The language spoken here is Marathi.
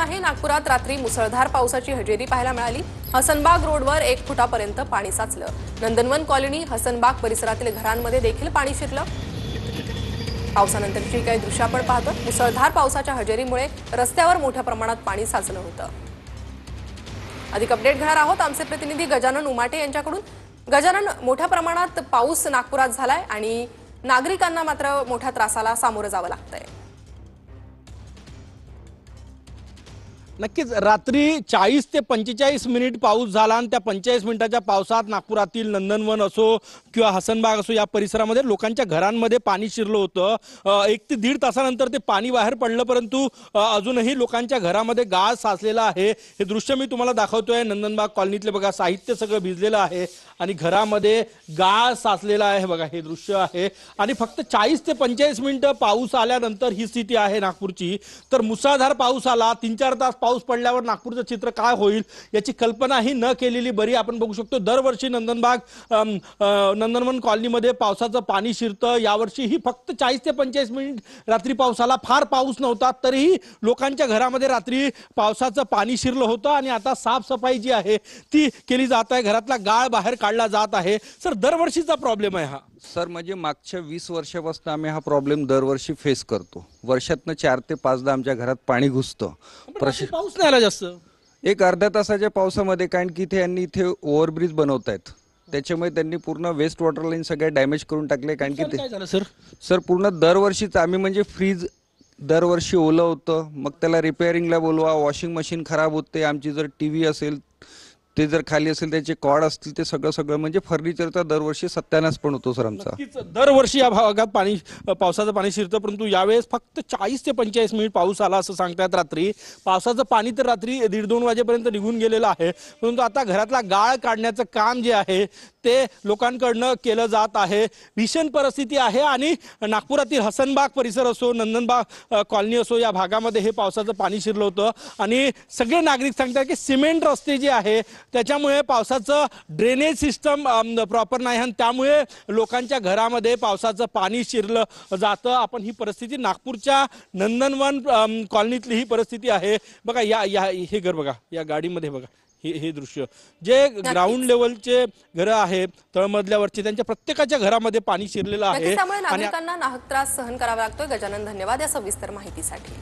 आहे. नागपुरात रात्री मुसळधार पावसाची हजेरी पाहायला मिळाली. हसनबाग रोडवर 1 फुटापर्यंत पाणी साचलं. नंदनवन कॉलनी, हसनबाग परिसरातील घरांमध्ये देखील पाणी शिरलं. पावसानंतरची काही दृश्य आपण पाहतो. मुसळधार पावसाच्या हजेरीमुळे रस्त्यावर मोठ्या प्रमाणात पाणी साचलं होतं. अधिक अपडेट घेणार आहोत आमचे प्रतिनिधी गजानन उमाटे यांच्याकडून. गजानन, मोठ्या प्रमाणात पाऊस नागपुरात झालाय आणि नागरिकांना मात्र मोठ्या त्रासाला सामोरं जावं लागतंय. नक्कीच रात्री 40 ते 45 मिनिट पाऊस झाला आणि त्या 45 मिनिटाच्या पावसात नागपुरातील नंदनवन असो किंवा हसनबाग असो या परिसरामध्ये लोकांच्या घरांमध्ये पाणी शिरलं होतं. 1 ते 1.5 तासानंतर ते पाणी बाहेर पडलं, परंतु अजूनही लोकांच्या घरामध्ये गाळ साचलेला आहे. हे दृश्य मी तुम्हाला दाखवतोय. नंदनबाग कॉलनीतले बघा, साहित्य सगळं भिजलेलं आहे आणि घरामध्ये गाळ साचलेला आहे. बघा हे दृश्य आहे आणि फक्त 40 ते 45 मिनिटं पाऊस आल्यानंतर ही स्थिती आहे नागपूरची. तर मुसळधार पाऊस आला, 3-4 तास पाऊस पडल्यावर नागपूरचं चित्र काय होईल याची कल्पनाही न केलेली बरी. आपण बघू शकतो दरवर्षी नंदनवन कॉलनीमध्ये पावसाचं पाणी शिरतं. यावर्षीही फक्त 40 ते 45 मिनिट रात्री पाऊस आला. फार पाऊस नव्हता तरीही लोकांच्या घरामध्ये रात्री पावसाचं पाणी शिरलं होतं आणि आता साफसफाई जी आहे ती केली जात आहे. घरातला गाळ बाहेर काढला जात आहे. सर, दरवर्षीचा प्रॉब्लेम आहे हा? सर, म्हणजे मागच्या 20 वर्षापासून आम्ही हा प्रॉब्लेम दरवर्षी फेस करतो. वर्षातनं 4 ते 5दा आमच्या घरात पाणी घुसतं. पाऊस नाही आला जास्त. एक अर्ध्या तासाच्या पावसामध्ये, कारण की इथे ओव्हरब्रिज बनवत आहेत, त्याच्यामुळे त्यांनी पूर्ण वेस्ट वॉटर लाईन सगळ्या डॅमेज करून टाकले. कारण की ते सर पूर्ण दरवर्षीच आम्ही म्हणजे फ्रीज दरवर्षी ओलं होतं, मग त्याला रिपेअरिंगला बोलवा. वॉशिंग मशीन खराब होते आमची. जर टीव्ही असेल ते जर खाली असेल, त्याचे कॉर्ड असतील, ते सगळं म्हणजे फर्निचरचा दरवर्षी सत्यानाश पण होतो सर आमचा. दरवर्षी या भागात पावसाचं पाणी शिरतं, परंतु यावेळेस फक्त 40 ते 45 मिनिट पाऊस आला असं सांगतात. रात्री पावसाचं पाणी तर रात्री 1:30-2 वाजेपर्यंत निघून गेलेलं आहे, परंतु आता घरातला गाळ काढण्याचं काम जे आहे ते लोकांकडनं केलं जात आहे. भीषण परिस्थिती आहे आणि नागपुरातील हसनबाग परिसर असो, नंदनबाग कॉलनी असो, या भागामध्ये हे पावसाचं पाणी शिरलं होतं आणि सगळे नागरिक सांगतात की सिमेंट रस्ते जे आहे त्याच्यामुळे पावसाचं ड्रेनेज सिस्टम प्रॉपर नाही आणि त्यामुळे लोकांच्या घरामध्ये पावसाचं पाणी शिरलं जातं. आपण ही परिस्थिती नागपूरच्या नंदनवन कॉलनीतली ही परिस्थिती आहे. बघा हे घर बघा, या गाडीमध्ये बघा हे दृश्य. जे ग्राउंड लेवलचे घरं आहेत तळमजल्यावरचे, त्यांच्या प्रत्येकाच्या घरामध्ये पाणी शिरलेलं आहे. त्यामुळे नागरिकांना नाहक त्रास सहन करावा लागतोय. गजानन, धन्यवाद या सविस्तर माहितीसाठी.